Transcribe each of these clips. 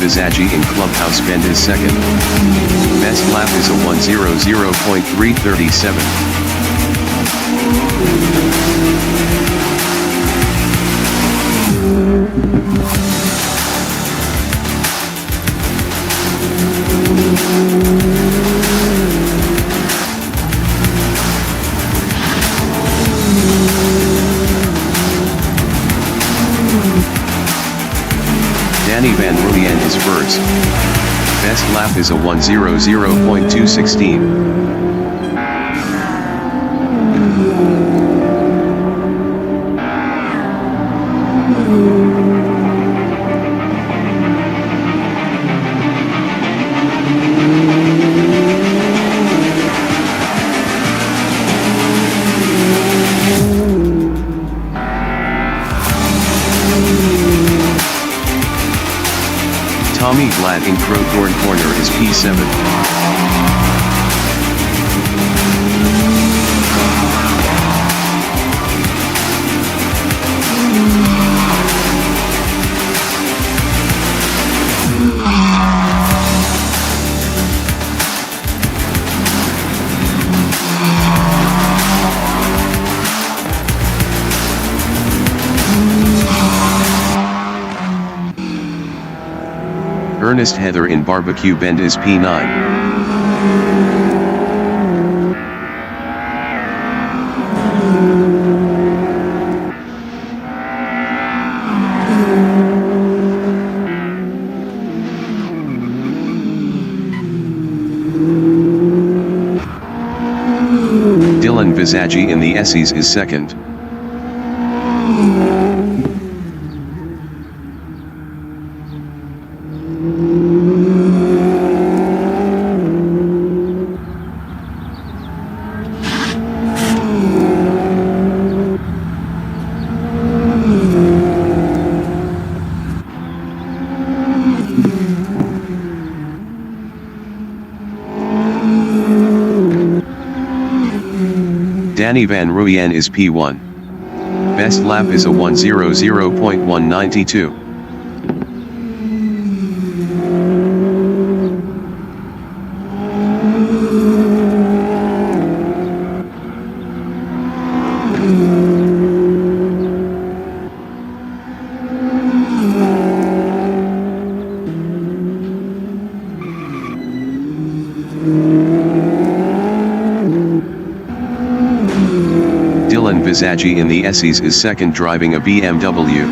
Visagie in Clubhouse Bend is second. Best lap is a 1:00.337. Danny Van Rooyen is first. Best lap is a 1:00.216. Tommy Glad in Crowthorne Corner is P7. Ernest Heather in Barbecue Bend is P9. Dylan Visagie in the Essies is second. Danny Van Rooyen is P1. Best lap is a 1:00.192. Dylan Visagie in the Essies is second, driving a BMW.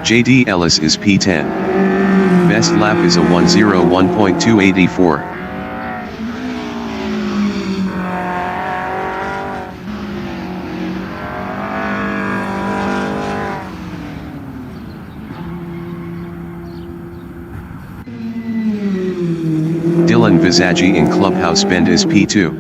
JD Ellis is P10. Best lap is a 1:01.284. Dylan Visagie in Clubhouse Bend is P2.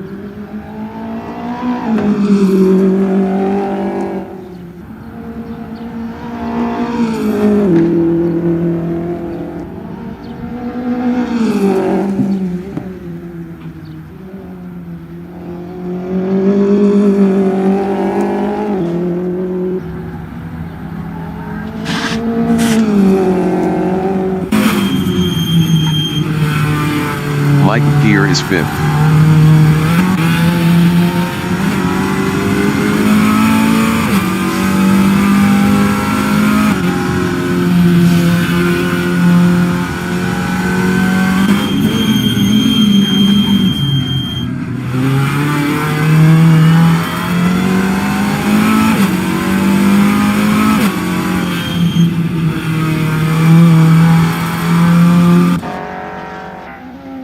Mike Gear is fifth.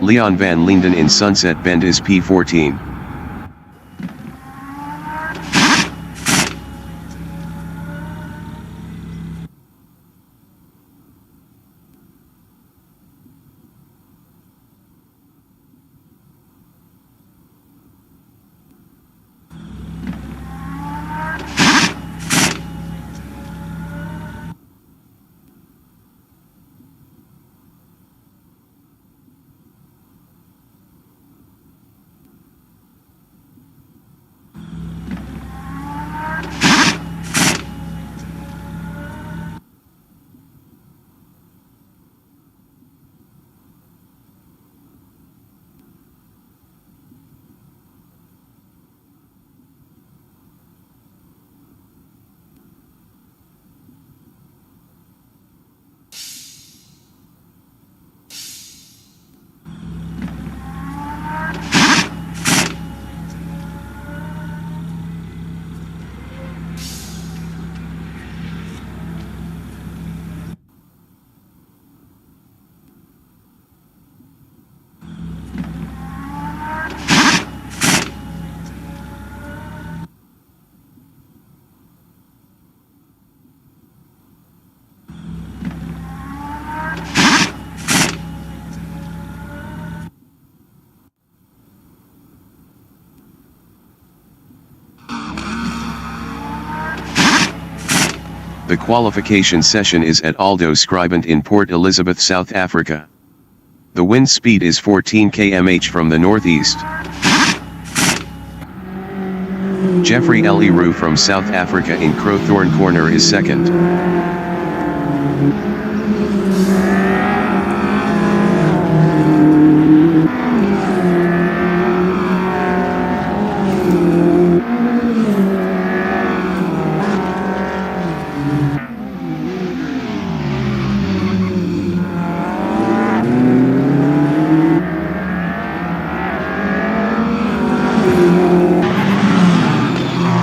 Leon Van Linden in Sunset Bend is P14. The qualification session is at Aldo Scribant in Port Elizabeth, South Africa. The wind speed is 14 km/h from the northeast. Jeffrey Eliru from South Africa in Crowthorne Corner is second.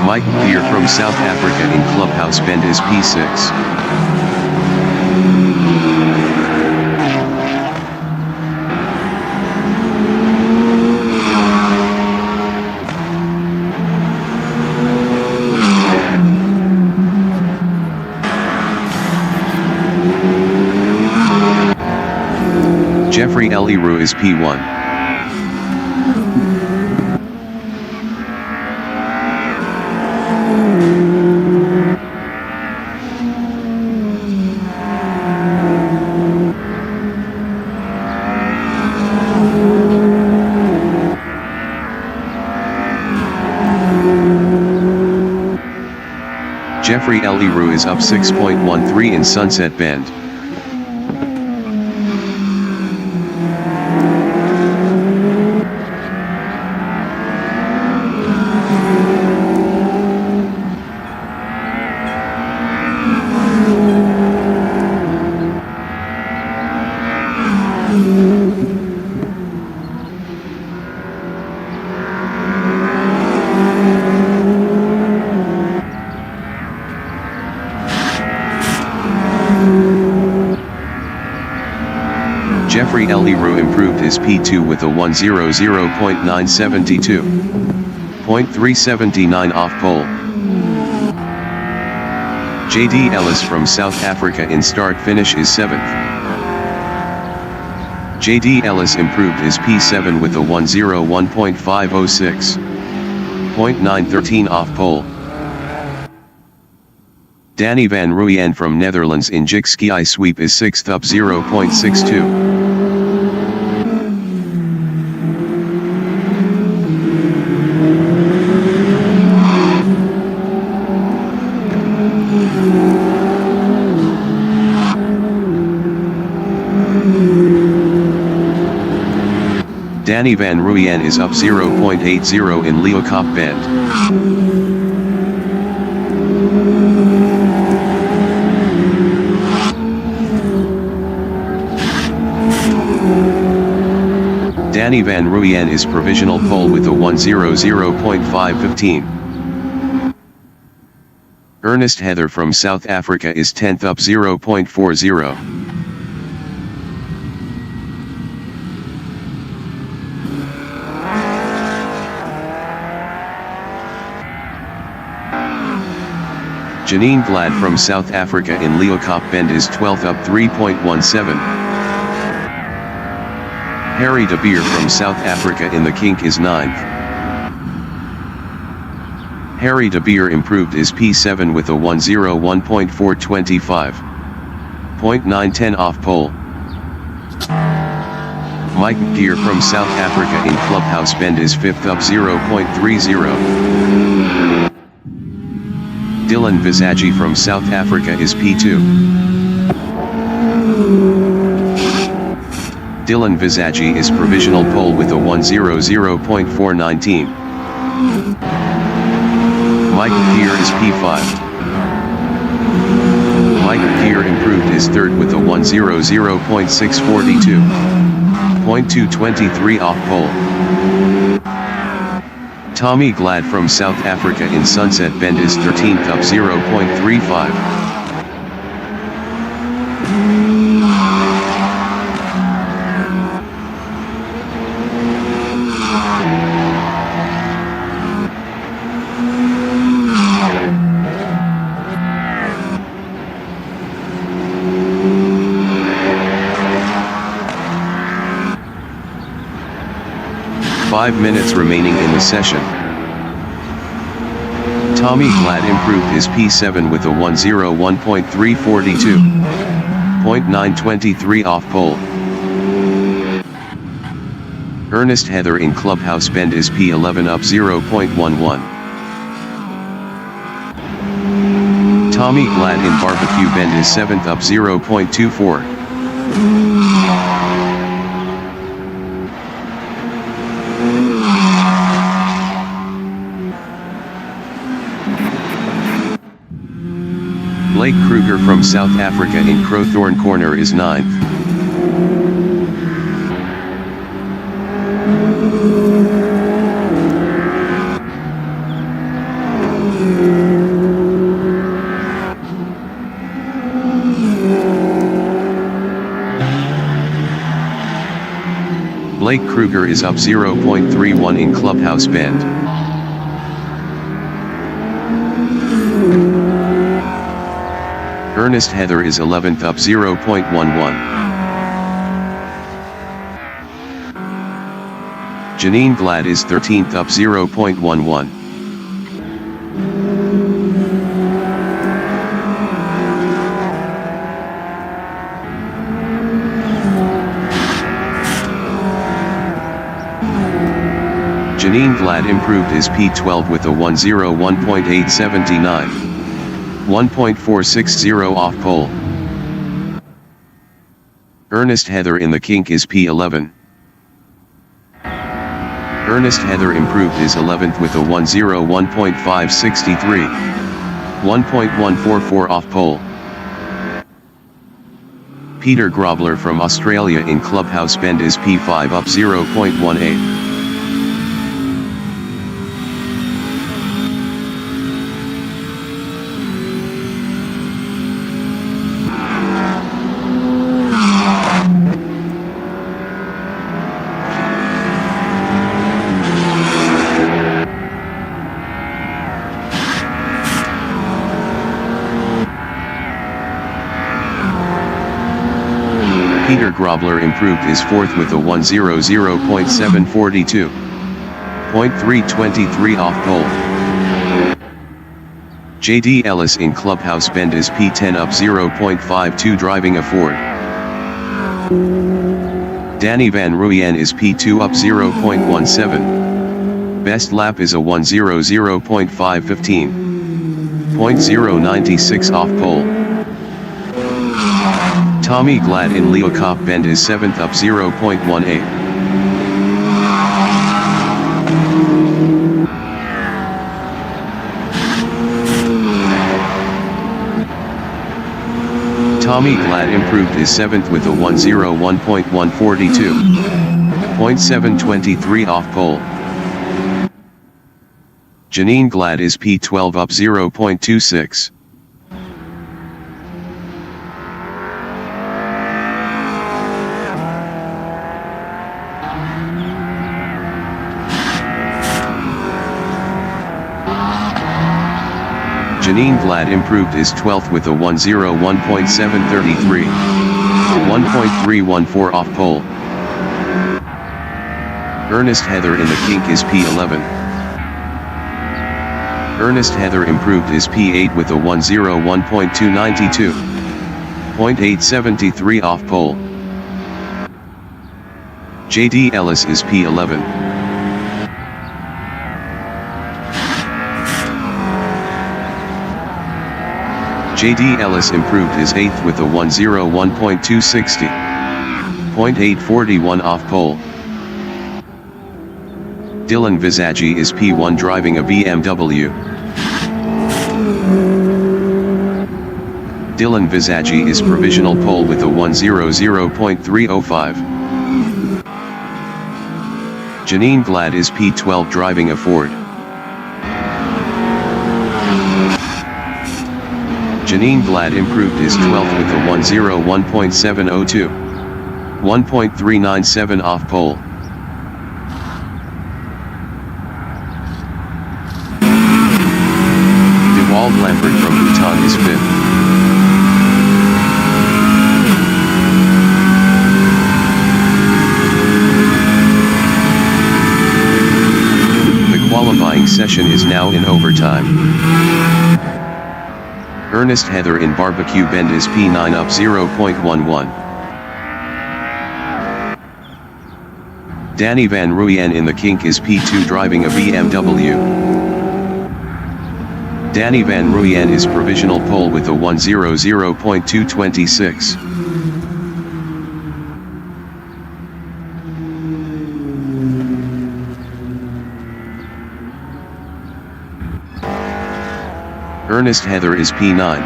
Mike Gear from South Africa in Clubhouse Bend is P6. Jeffrey Eliru is P1. Jeffrey Eliru is up 6.13 in Sunset Bend. Jeffrey Eliru improved his P2 with a 1:00.972. 0.379 off pole. JD Ellis from South Africa in start-finish is 7th. JD Ellis improved his P7 with a 1:01.506. 0.913 off pole. Danny van Rooyen from Netherlands in Jigski sweep is 6th up 0.62. Danny van Rooyen is up 0.80 in Leeuwkop Bend. Danny van Rooyen is provisional pole with a 1:00.515. Ernest Heather from South Africa is 10th up 0.40. Janine Vlad from South Africa in Leeuwkop Bend is 12th up 3.17. Harry de Beer from South Africa in the kink is 9th. Harry de Beer improved his P7 with a 1:01.425. 0.910 off pole. Mike Gear from South Africa in Clubhouse Bend is 5th up 0.30. Dylan Visagi from South Africa is P2. Dylan Visagi is provisional pole with a 1:00.419. Mike Gear is P5. Mike Gear improved his third with a 1:00.642. 0.223 off pole. Tommy Glad from South Africa in Sunset Bend is 13th up 0.35. Five minutes remaining in the session. Tommy Glad improved his P7 with a 101.342. 0.923 off pole. Ernest Heather in Clubhouse Bend is P11 up 0.11. Tommy Glad in Barbecue Bend is 7th up 0.24. Blake Kruger from South Africa in Crowthorne Corner is 9th. Blake Kruger is up 0.31 in Clubhouse Bend. Ernest Heather is 11th up 0.11. Janine Glad is 13th up 0.11. Janine Glad improved his P12 with a 101.879. 1.460 off pole. Ernest Heather in the kink is P11. Ernest Heather improved his 11th with a 101.563. 1.144 off pole. Peter Grobler from Australia in Clubhouse Bend is P5 up 0.18. Peter Grobler improved his 4th with a 100.742. 0.323 off pole. JD Ellis in Clubhouse Bend is P10 up 0.52 driving a Ford. Danny Van Ruyen is P2 up 0.17. Best lap is a 100.515. 0.096 off pole. Tommy Glad in Leocop Bend is 7th up 0.18. Tommy Glad improved his 7th with a 101.142. 0.723 off pole. Janine Glad is P12 up 0.26. Janine Glad improved his 12th with a 101.733. 1.314 off pole. Ernest Heather in the kink is P11. Ernest Heather improved his P8 with a 101.292. 0.873 off pole. JD Ellis is P11. JD Ellis improved his 8th with a 101.260. 0.841 off pole. Dylan Visagi is P1 driving a BMW. Dylan Visagi is provisional pole with a 100.305. Janine Glad is P12 driving a Ford. Janine Glad improved his 12th with a 101.702. 1.397 off pole. Dewald Lambert from Bhutan is 5th. The qualifying racing session is now in overtime. Ernest Heather in Barbecue Bend is P9 up 0.11. Danny Van Ruyen in the kink is P2 driving a BMW. Danny Van Ruyen is provisional pole with a 1:00.226. Ernest Heather is P9.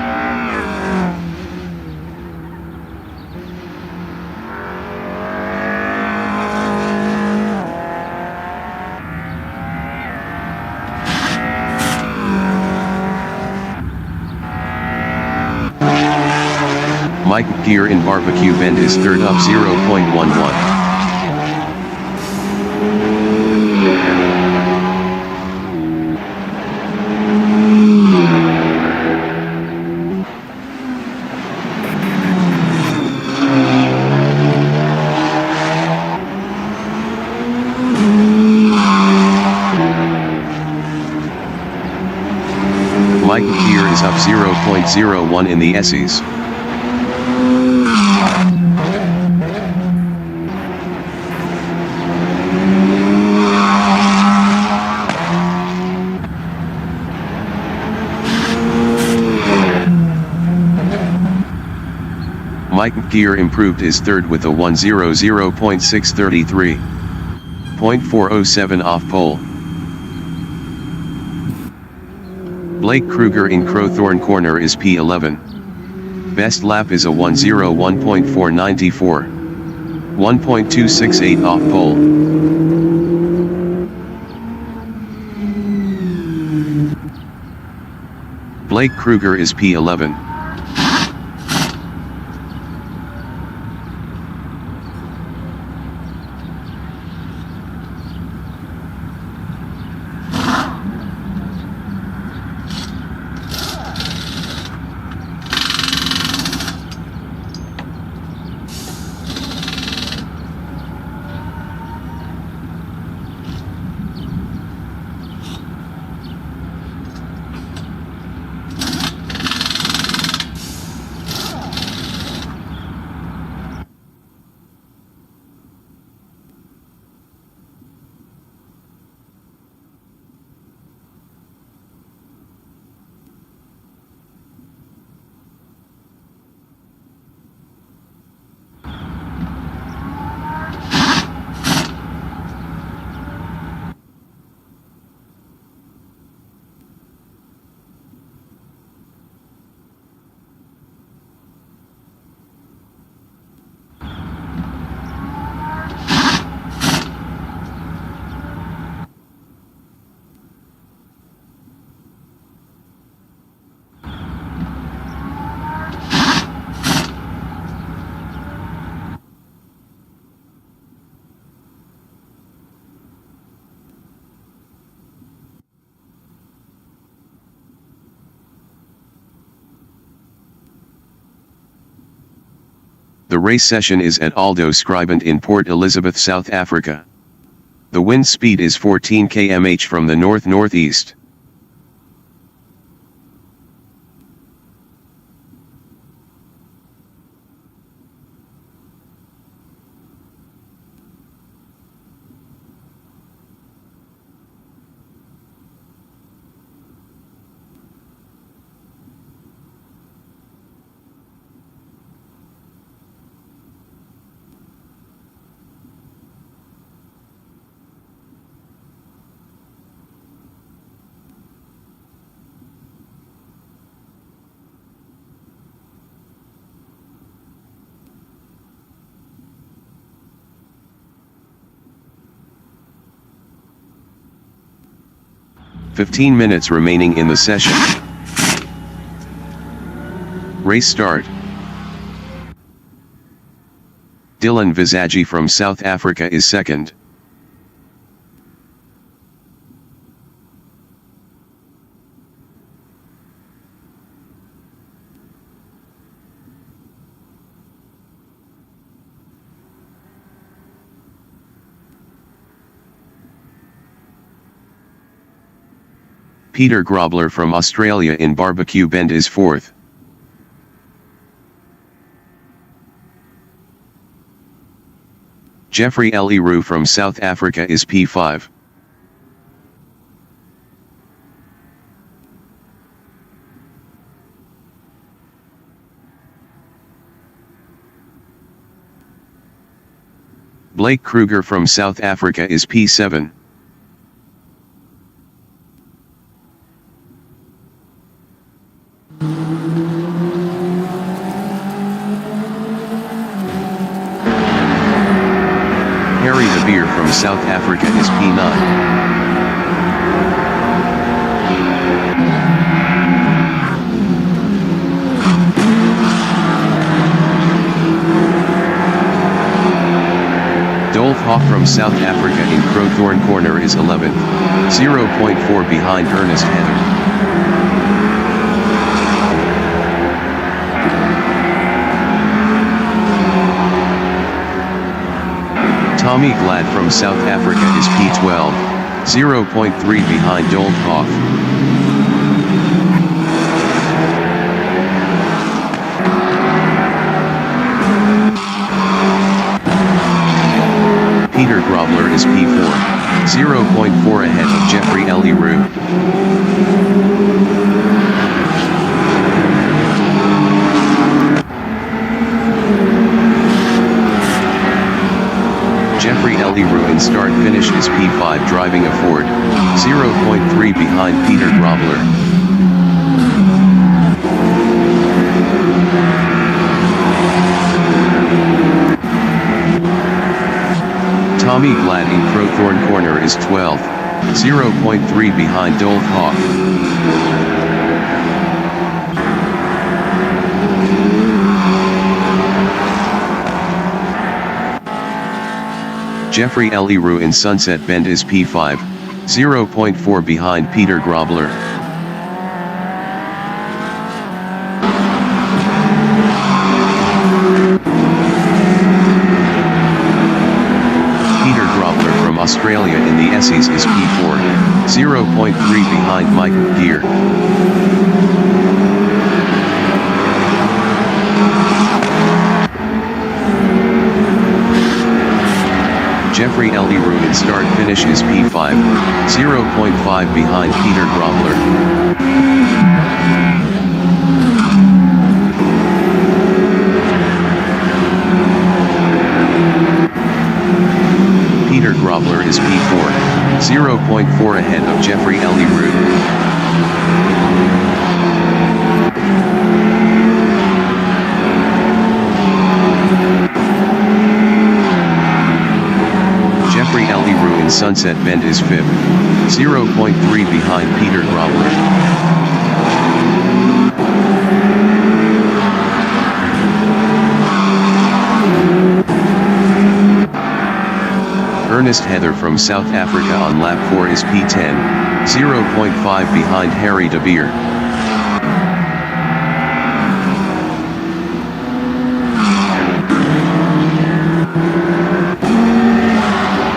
Mike Gear in Barbecue Bend is third up 0.11. Mike Gear is up 0.01 in the SEs. Mike Gear improved his third with a 1:00.633. 0.407 off pole. Blake Kruger in Crowthorne Corner is P11. Best lap is a 1:01.494. 1.268 off pole. Blake Kruger is P11. The race session is at Aldo Scribant in Port Elizabeth, South Africa. The wind speed is 14 km/h from the north-northeast. "15 minutes remaining in the session. Race start. Dylan Visagie from South Africa is second. Peter Grobler from Australia in Barbecue Bend is 4th. Jeffrey Eliru from South Africa is P5. Blake Kruger from South Africa is P7. Harry De Beer from South Africa is P9. Dolph Hawk from South Africa in Crowthorne Corner is 11th, 0.4 behind Ernest Heather. Tommy Glad from South Africa is P12, 0.3 behind Dolph Hawk. Peter Grobler is P4, 0.4 ahead of Jeffrey Eliru. Jeffrey Eliru in start-finish is P5 driving a Ford, 0.3 behind Peter Grobler. Tommy Glad in Crowthorne Corner is 12th, 0.3 behind Dolph Hawk. Jeffrey Eliru in Sunset Bend is P5, 0.4 behind Peter Grobler. Peter Grobler from Australia in the Essies is P4, 0.3 behind Mike Gear. Jeffrey Eliru in start-finish is P5, 0.5 behind Peter Grobler. Peter Grobler is P4, 0.4 ahead of Jeffrey Eliru. Jeffrey Eliru in Sunset Bend is 5th, 0.3 behind Peter Grobler. Ernest Heather from South Africa on lap 4 is P10, 0.5 behind Harry De Beer.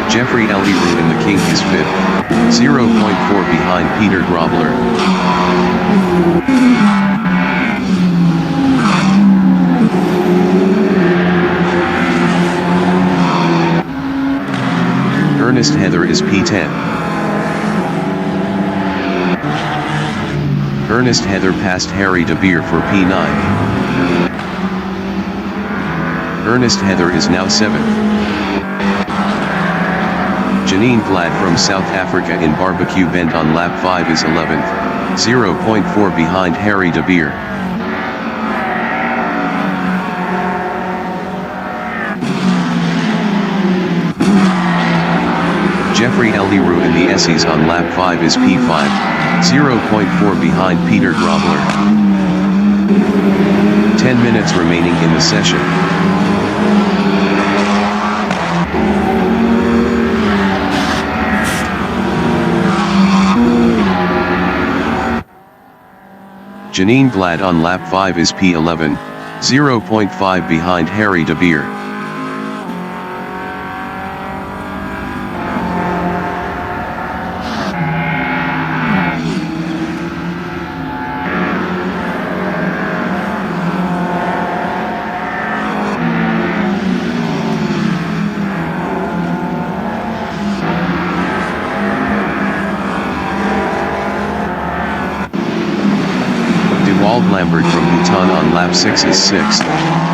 Jeffrey Eliru in the King is 5th, 0.4 behind Peter Grobler. Ernest Heather is P10. Ernest Heather passed Harry De Beer for P9. Ernest Heather is now 7th. Janine Glad from South Africa in Barbecue Bend on lap 5 is 11th, 0.4 behind Harry De Beer. Jeffrey Eliru in the Essies on lap 5 is P5, 0.4 behind Peter Grobler. 10 minutes remaining in the session. Janine Glad on lap 5 is P11, 0.5 behind Harry De Beer. Lambert from Bhutan on lap 6 is 6th,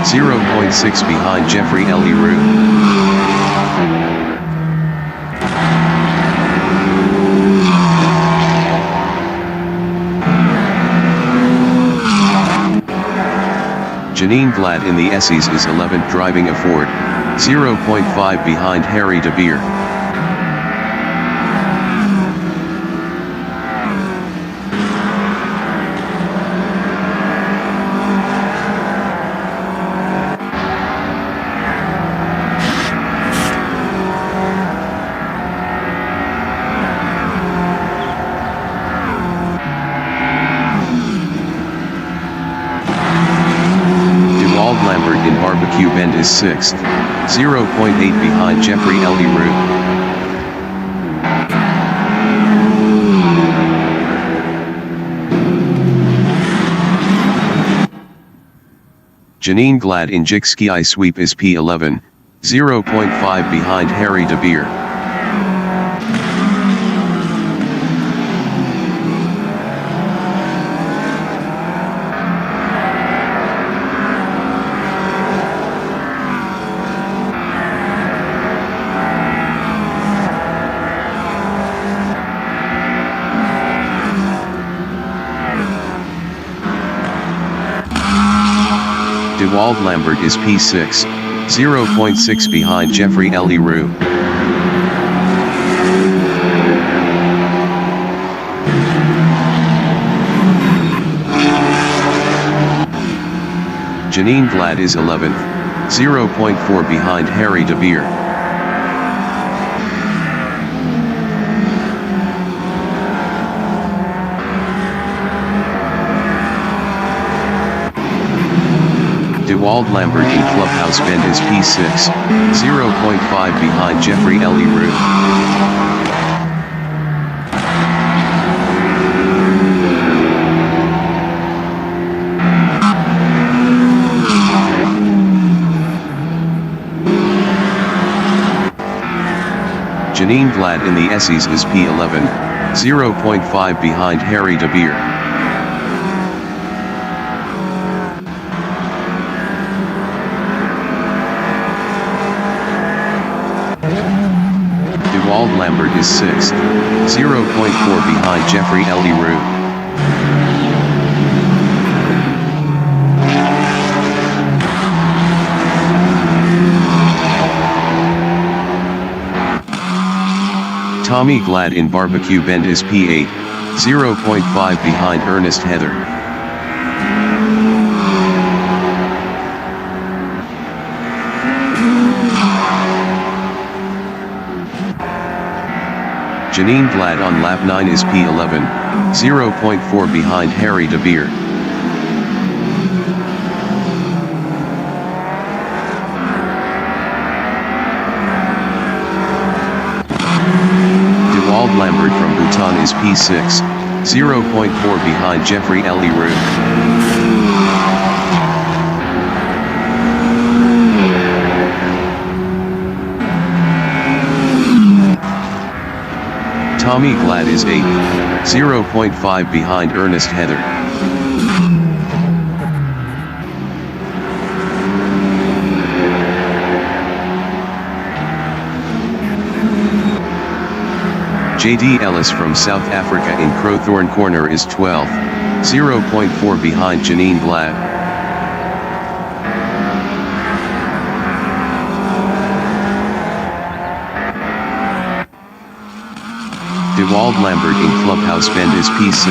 0.6 behind Jeffrey Eliru. Janine Glad in the Essies is 11th driving a Ford, 0.5 behind Harry De Beer. Lambert in Barbecue Bend is 6th, 0.8 behind Jeffrey Eliru. Janine Glad in Jikski Sweep is P11, 0.5 behind Harry De Beer. DeWald Lambert is P6, 0.6 behind Jeffrey Eliru. Janine Glad is 11th, 0.4 behind Harry De Beer. DeWald Lambert in Clubhouse Bend is P6, 0.5 behind Jeffrey Eliru. Janine Glad in the Essies is P11, 0.5 behind Harry De Beer. DeWald Lambert is 6th, 0.4 behind Jeffrey Eliru. Tommy Glad in Barbecue Bend is P8, 0.5 behind Ernest Heather. Janine Glad on lap 9 is P11, 0.4 behind Harry De Beer. DeWald Lambert from Bhutan is P6, 0.4 behind Jeffrey Eliru. Tommy Glad is 8th, 0.5 behind Ernest Heather. JD Ellis from South Africa in Crowthorne Corner is 12th, 0.4 behind Janine Glad. DeWald Lambert in Clubhouse Bend is P6,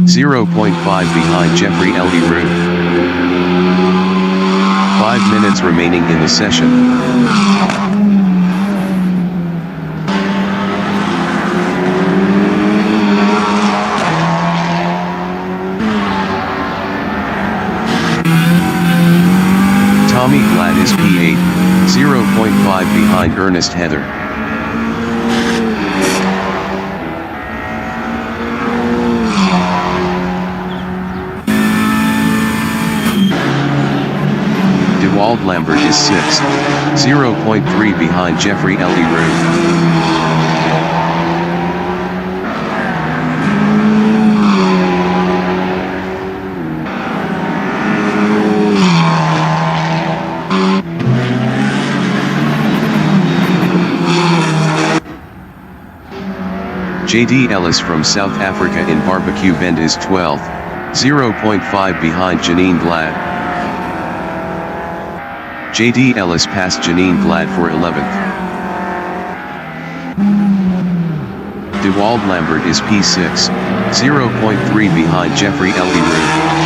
0.5 behind Jeffrey Eliru. 5 minutes remaining in the session. Tommy Glad is P8, 0.5 behind Ernest Heather. DeWald Lambert is 6th, 0.3 behind Jeffrey Eliru. JD Ellis from South Africa in Barbecue Bend is 12th, 0.5 behind Janine Glad. JD Ellis passed Janine Glad for 11th. DeWald Lambert is P6, 0.3 behind Jeffrey Ellie.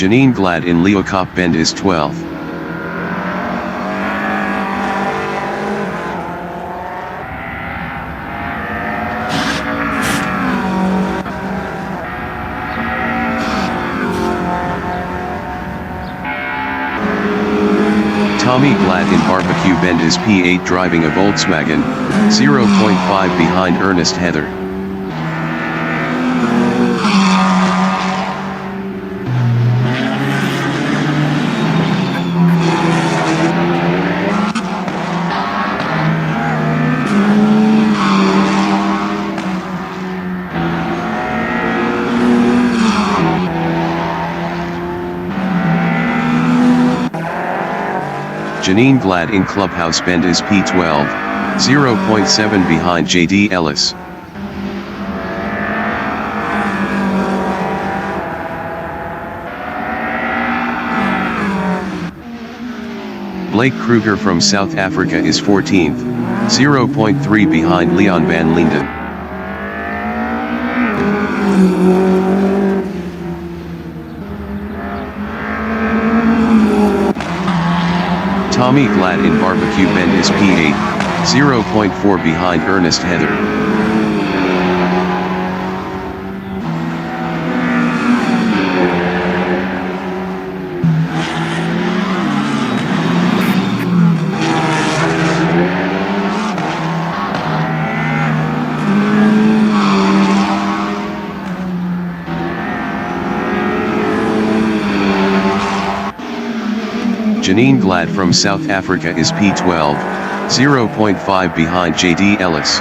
Janine Glad in Leeuwkop Bend is 12th. Tommy Glad in Barbecue Bend is P8 driving a Volkswagen, 0.5 behind Ernest Heather. Janine Glad in Clubhouse Bend is P12, 0.7 behind JD Ellis. Blake Kruger from South Africa is 14th, 0.3 behind Leon van Linden. Tommy Glad in Barbecue Bend is P8, 0.4 behind Ernest Heather. Janine Glad from South Africa is P12, 0.5 behind JD Ellis.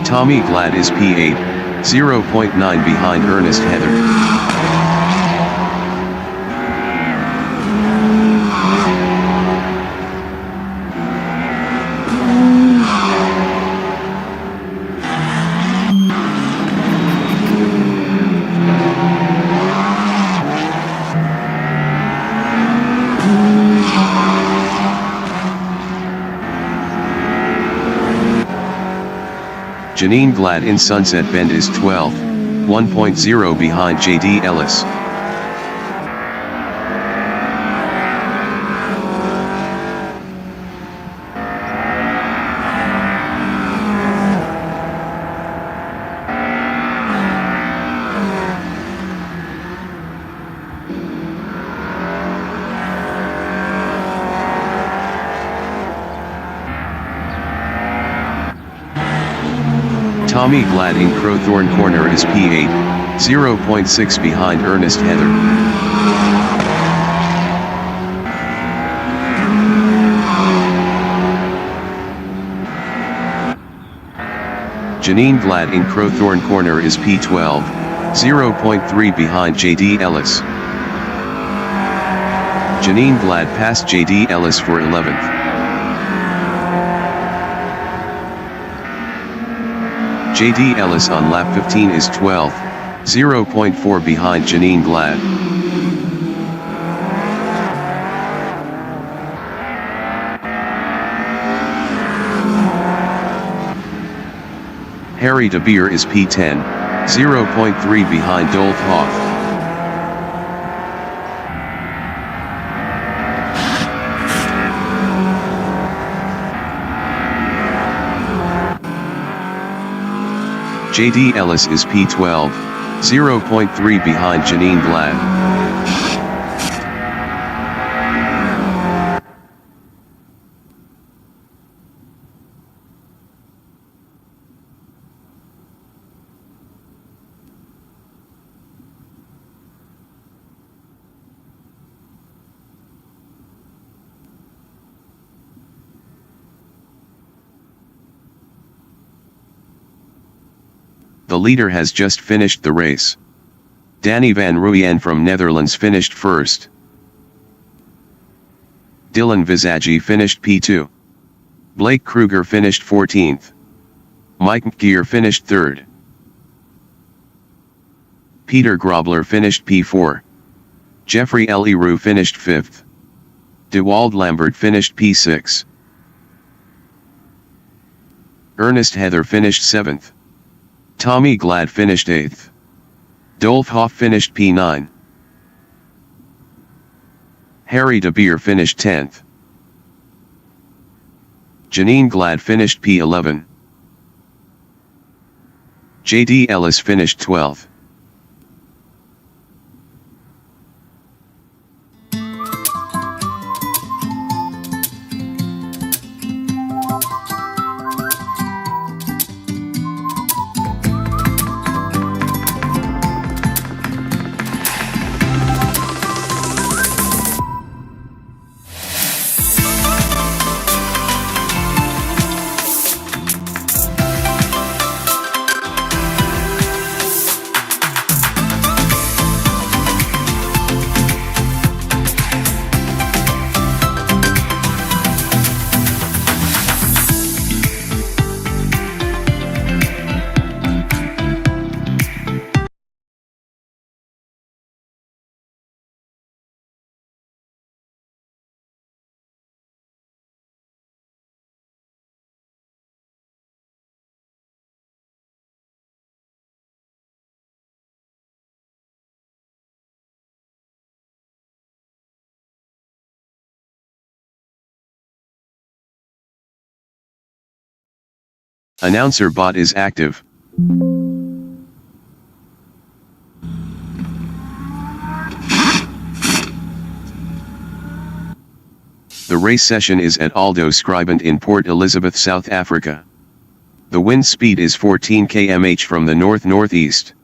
Tommy Glad is P8, 0.9 behind Ernest Heather. Janine Glad in Sunset Bend is 12th, 1.0 behind JD Ellis. Tommy Glad in Crowthorne Corner is P8, 0.6 behind Ernest Heather. Janine Glad in Crowthorne Corner is P12, 0.3 behind JD Ellis. Janine Glad passed JD Ellis for 11th. JD Ellis on lap 15 is 12th, 0.4 behind Janine Glad. Harry De Beer is P10, 0.3 behind Dolt Hoff. JD Ellis is P12, 0.3 behind Janine Glad. The leader has just finished the race. Danny van Rooyen from Netherlands finished first. Dylan Visagi finished P2. Blake Kruger finished 14th. Mike Mcgeer finished 3rd. Peter Grobler finished P4. Jeffrey Leroux finished 5th. Dewald Lambert finished P6. Ernest Heather finished 7th. Tommy Glad finished 8th. Dolph Hoff finished P9. Harry De Beer finished 10th. Janine Glad finished P11. J.D. Ellis finished 12th. Announcer bot is active. The race session is at Aldo Scribant in Port Elizabeth, South Africa. The wind speed is 14 km/h from the north-northeast.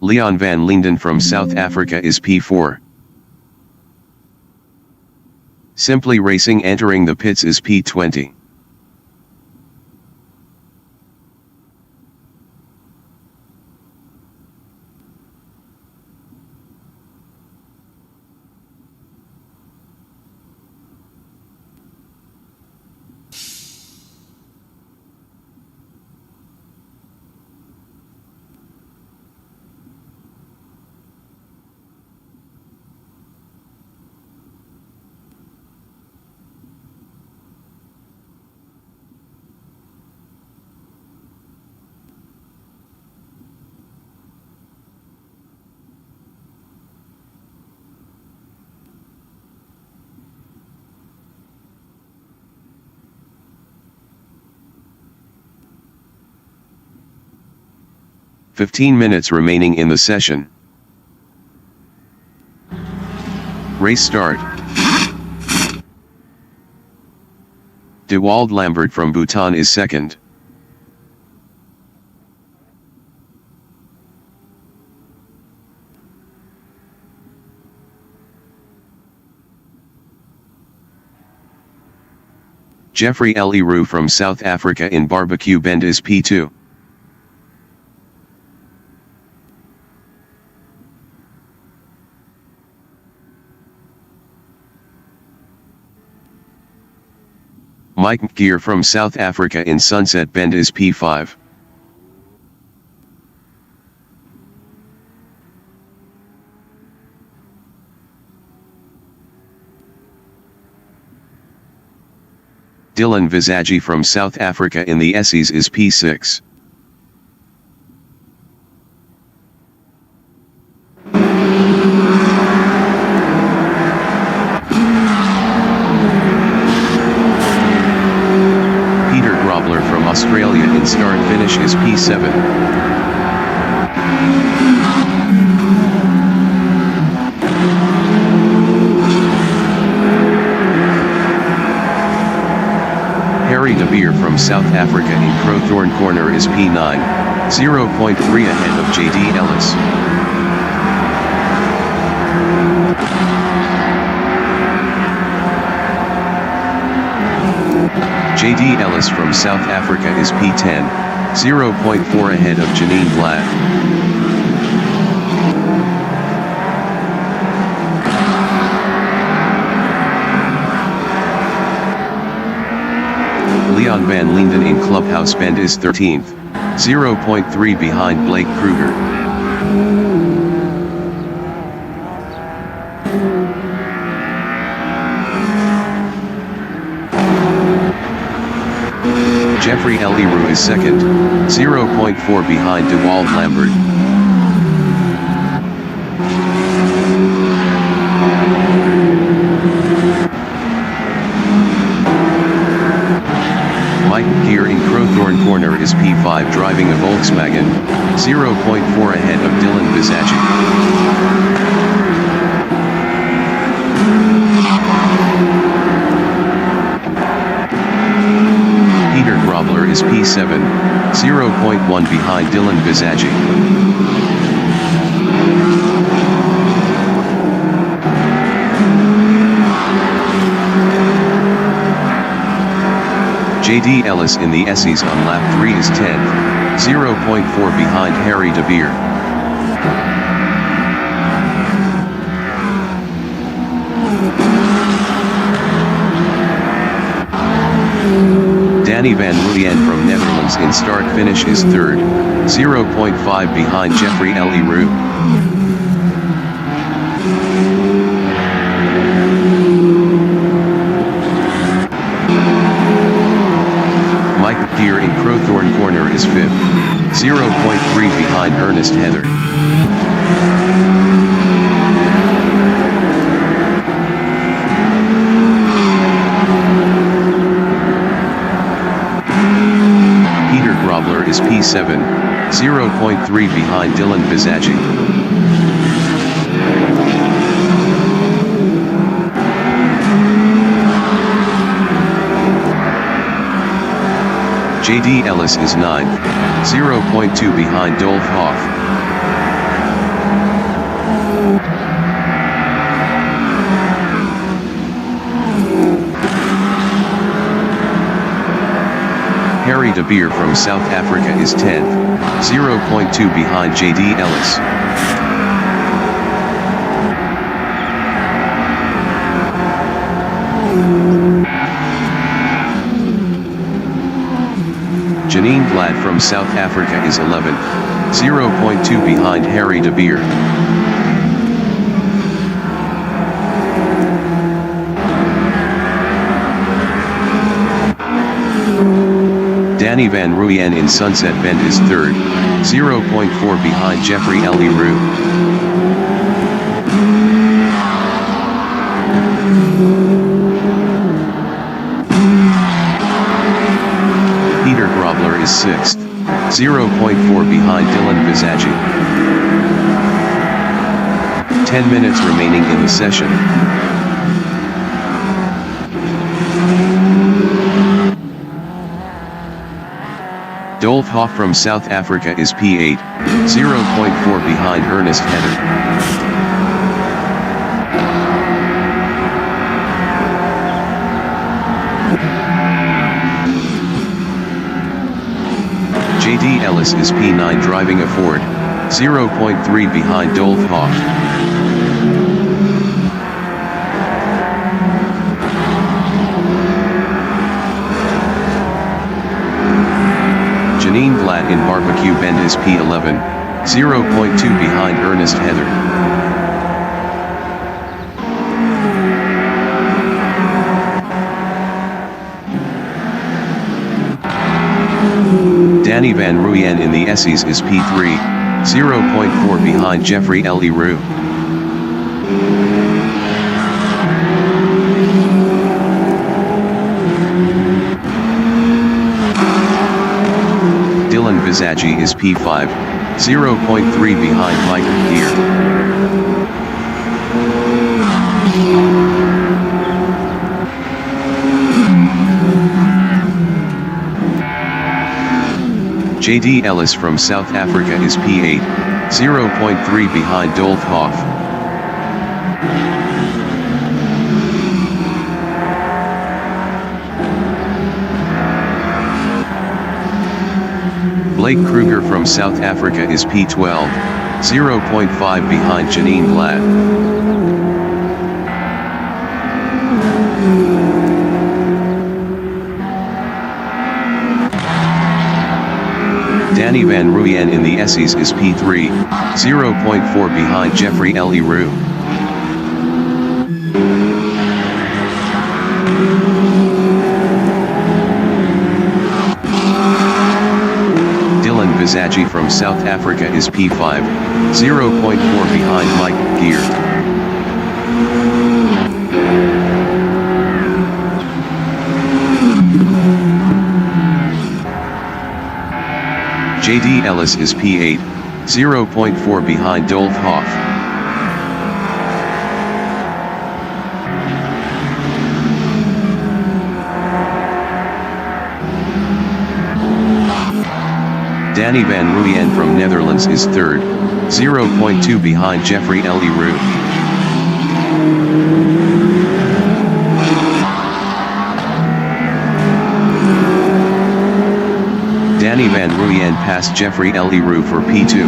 Leon van Linden from South Africa is P4. Simply Racing entering the pits is P20. "15 minutes remaining in the session. Race start. Dewald Lambert from Bhutan is second. Jeffrey Leroux from South Africa in Barbecue Bend is P2. Mike Mcgeer from South Africa in Sunset Bend is P5. Dylan Visagi from South Africa in the Essies is P6. Australia in start finish is P7. Harry De Beer from South Africa in Crowthorne Corner is P9. 0.3 ahead of JD Ellis. JD Ellis from South Africa is P10, 0.4 ahead of Janine Glad. Leon van Linden in Clubhouse Bend is 13th, 0.3 behind Blake Kruger. Jeffrey Eliru is second, 0.4 behind DeWald Lambert. Mike Gear in Crowthorne Corner is P5 driving a Volkswagen, 0.4 ahead of Dylan Bizaci. Peter Grobler is P7, 0.1 behind Dylan Bizaci. JD Ellis in the Essies on lap 3 is 10th, 0.4 behind Harry De Beer. Danny van Rooyen from Netherlands in start-finish is third, 0.5 behind Jeffrey Eliru. Mike Gear in Crowthorne Corner is 5th, 0.3 behind Ernest Heather. Peter Grobler is P7, 0.3 behind Dylan Bizaci. JD Ellis is 9th, 0.2 behind Dolph Hoff. Harry De Beer from South Africa is 10th, 0.2 behind JD Ellis. Janine Glad from South Africa is 11th, 0.2 behind Harry De Beer. Danny van Rooyen in Sunset Bend is 3rd, 0.4 behind Jeffrey Eliru. Peter Grobler is 6th, 0.4 behind Dylan Bizaci. 10 minutes remaining in the session. Dolph Hoff from South Africa is P8, 0.4 behind Ernest Heather. JD Ellis is P9 driving a Ford, 0.3 behind Dolph Hoff. Janine Glad in Barbecue Bend is P11, 0.2 behind Ernest Heather. Danny van Rooyen in the Essies is P3, 0.4 behind Jeffrey Eliru. Dylan Bizaci is P5, 0.3 behind Michael Gear. JD Ellis from South Africa is P8, 0.3 behind Dolf Hoff. Blake Kruger from South Africa is P12, 0.5 behind Janine Glad. Danny Van Rooyen in the Essies is P3, 0.4 behind Jeffrey Leroux. Dylan Vizagie from South Africa is P5, 0.4 behind Mike Gear. JD Ellis is P8, 0.4 behind Dolf Hoff. Danny Van Rooyen from Netherlands is third, 0.2 behind Jeffrey Leroux. Danny Van Rooyen passed Jeffrey Leroux for P2.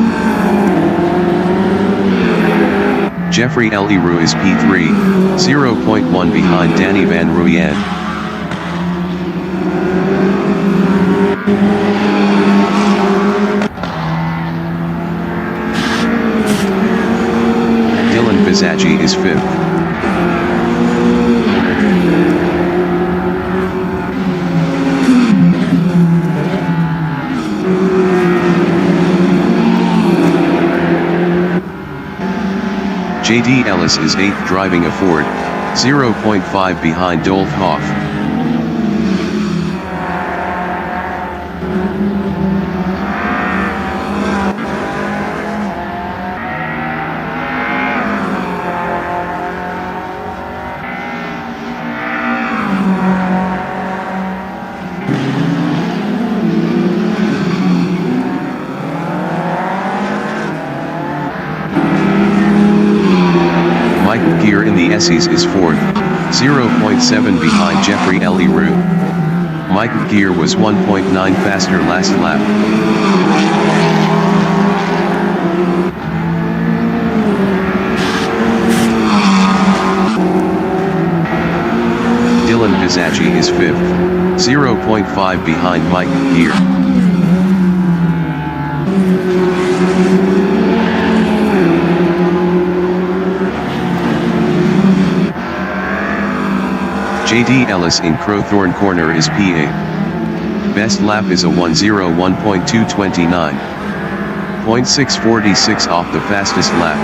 Jeffrey Leroux is P3, 0.1 behind Danny Van Rooyen. Dylan Vizagie is 5th. JD Ellis is 8th driving a Ford, 0.5 behind Dolf Hoff. Gear in the Essies is 4th, 0.7 behind Jeffrey Leroux. Mike Gear was 1.9 faster last lap. Dylan Vizagie is 5th, 0.5 behind Mike Gear. JD Ellis in Crowthorne Corner is P8. Best lap is a 1:01.229. 0.646 off the fastest lap.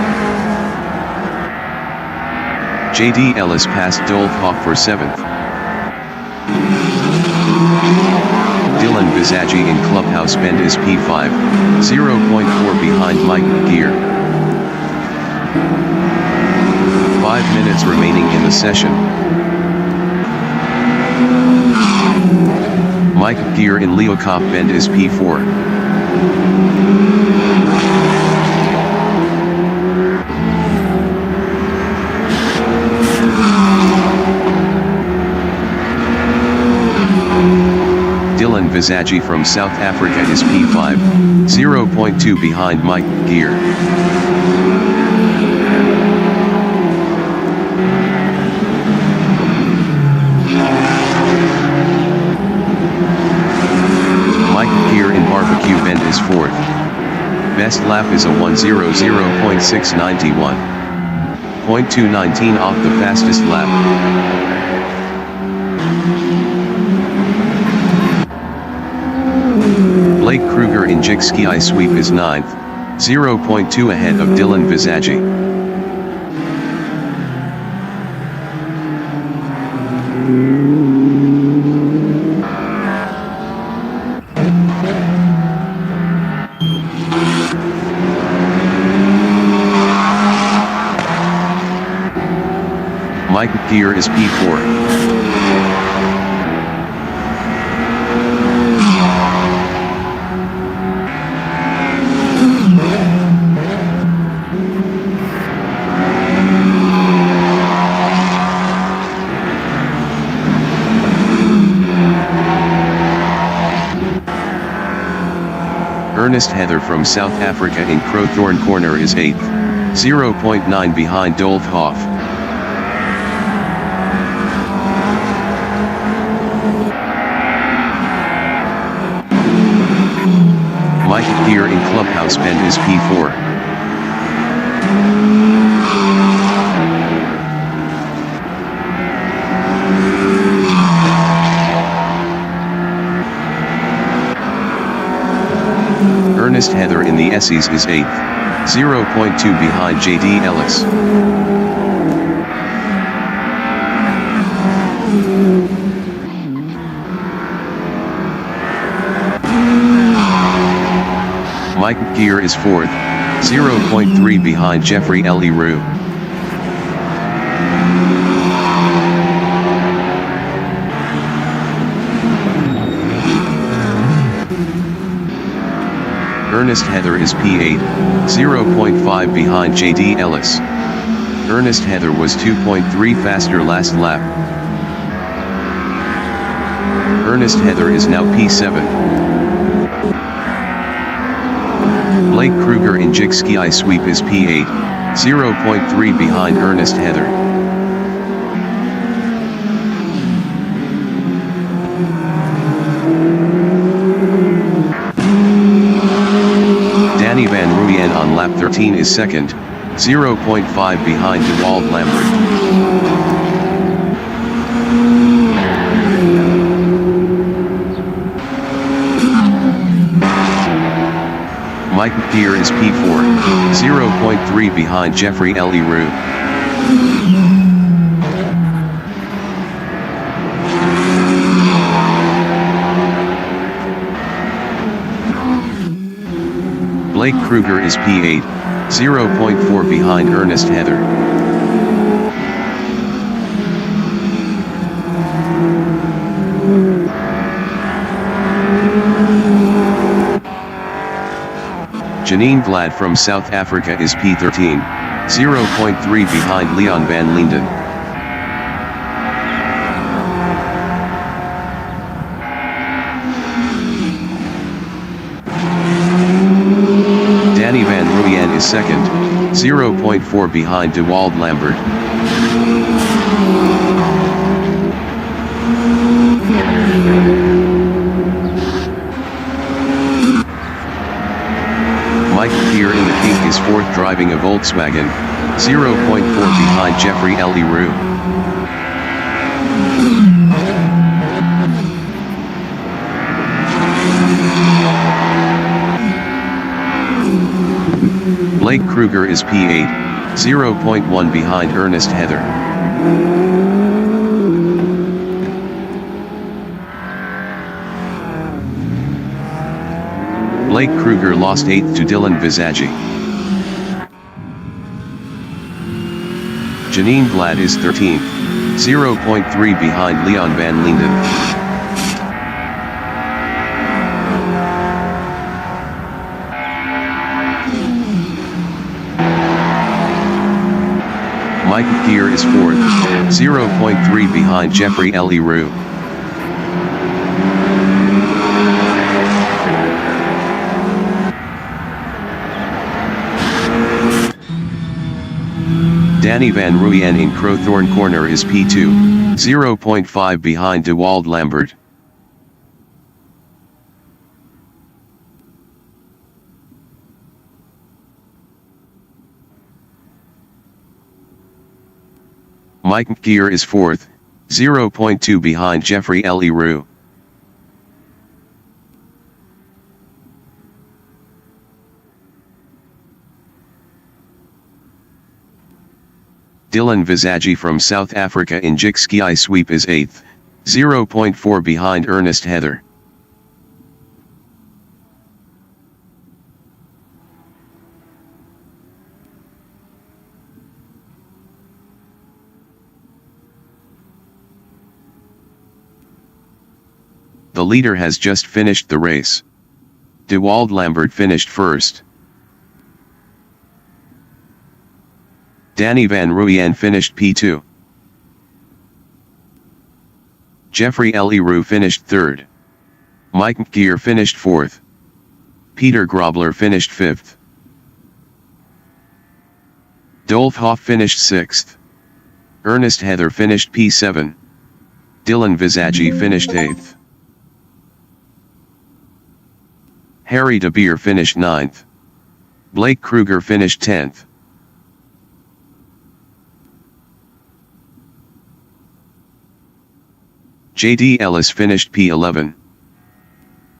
JD Ellis passed Dolf Hoff for 7th. Dylan Vizagie in Clubhouse Bend is P5, 0.4 behind Mike Gear. 5 minutes remaining in the session. Mike Gear in Leeuwkop Bend is P4. Dylan Vizagie from South Africa is P5, 0.2 behind Mike Gear. Barbecue Bend is 4th. Best lap is a 1:00.691. 0.219 off the fastest lap. Blake Kruger in Jigski Sweep is 9th, 0.2 ahead of Dylan Vizagie. Mike Gear is P4. Ernest Heather from South Africa in Crowthorne Corner is 8th, 0.9 behind Dolph Hoff. Mike Gear in Clubhouse Bend is P4. Ernest Heather in the Essies is 8th, 0.2 behind JD Ellis. Mike Gear is 4th, 0.3 behind Jeffrey Ellie Rue. Ernest Heather is P8, 0.5 behind JD Ellis. Ernest Heather was 2.3 faster last lap. Ernest Heather is now P7. Blake Kruger in Jig Ski Sweep is P8, 0.3 behind Ernest Heather. Danny Van Ruyen on lap 13 is 2nd, 0.5 behind DeWald Lambert. Mike Gear is P4, 0.3 behind Jeffrey Ellie Rue. Blake Kruger is P8, 0.4 behind Ernest Heather. Janine Vlad from South Africa is P13, 0.3 behind Leon van Linden. Danny Van Ruyen is 2nd, 0.4 behind DeWald Lambert. Mike Gear in the pink is 4th driving a Volkswagen, 0.4 behind Jeffrey Ellie Rue. Blake Kruger is P8, 0.1 behind Ernest Heather. Blake Kruger lost 8th to Dylan Visagi. Janine Vlad is 13th, 0.3 behind Leon van Linden. Mike Gear is 4th, 0.3 behind Jeffrey Ellie Rue. Danny Van Ruyen in Crowthorne Corner is P2, 0.5 behind DeWald Lambert. Mike Gear is 4th, 0.2 behind Jeffrey Ellie Rue. Dylan Visagi from South Africa in Jig Ski Sweep is 8th, 0.4 behind Ernest Heather. The leader has just finished the race. DeWald Lambert finished 1st. Danny Van Ruyen finished P2. Jeffrey Ellie Rue finished 3rd. Mike Gear finished 4th. Peter Grobler finished 5th. Dolph Hoff finished 6th. Ernest Heather finished P7. Dylan Visaggi finished 8th. Harry De Beer finished 9th. Blake Kruger finished 10th. J.D. Ellis finished P11.